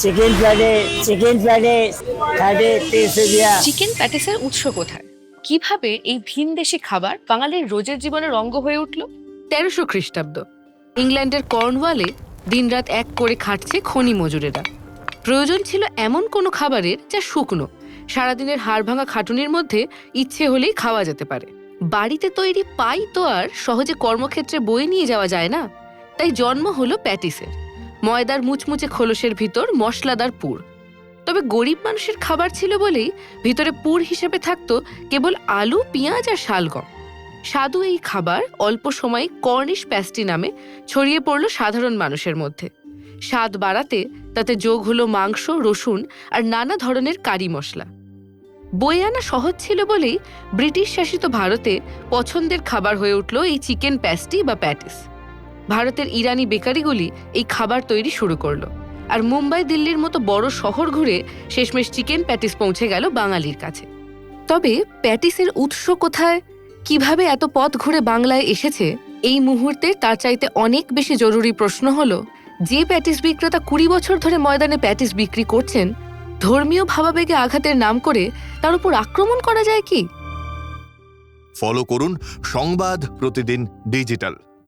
Chicken patties 30 रुपया। Chicken প্যাটিসের উৎস কোথায়? কিভাবে এই ভিনদেশি খাবার বাঙালির রোজের জীবনের অঙ্গ হয়ে উঠল? 1300 খ্রিস্টাব্দ ইংল্যান্ডের কর্নওয়ালে দিনরাত এক করে খাটছে খনি মজুরেরা। প্রয়োজন ছিল এমন কোনো খাবারের যা শুকনো, সারাদিনের হাড়ভাঙা খাটুনির মধ্যে ইচ্ছে হলেই খাওয়া যেতে পারে। বাড়িতে তৈরি পাই তো আর সহজে কর্মক্ষেত্রে বয়ে নিয়ে যাওয়া যায় না, তাই জন্ম হলো প্যাটিসের। ময়দার মুচমুচে খোলসের ভিতর মশলাদার পুর। তবে গরিব মানুষের খাবার ছিল বলেই ভিতরে পুর হিসেবে থাকতো কেবল আলু, পেঁয়াজ আর শালগম। স্বাদু এই খাবার অল্প সময়ে কর্নিশ প্যাস্টি নামে ছড়িয়ে পড়ল সাধারণ মানুষের মধ্যে। স্বাদ বাড়াতে তাতে যোগ হলো মাংস, রসুন আর নানা ধরনের কারি মশলা। বয়ে আনা সহজ ছিল বলেই ব্রিটিশ শাসিত ভারতে পছন্দের খাবার হয়ে উঠল এই চিকেন প্যাস্টি বা প্যাটিস। ভারতের ইরানি বেকারিগুলি এই খাবার তৈরি শুরু করলো, আর মুম্বাই, দিল্লির মতো বড় শহর ঘুরে শেষমেশ চিকেন প্যাটিস পৌঁছে গেল বাঙালির কাছে। তবে প্যাটিসের উৎস কোথায়, কিভাবে এত পথ ঘুরে বাংলায় এসেছে, এই মুহূর্তে তার চাইতে অনেক বেশি জরুরি প্রশ্ন হলো, যে প্যাটিস বিক্রেতা 20 বছর ধরে ময়দানে প্যাটিস বিক্রি করছেন, ধর্মীয় ভাবাবেগে আঘাতের নাম করে তার উপর আক্রমণ করা যায় কি? ফলো করুন সংবাদ প্রতিদিন ডিজিটাল।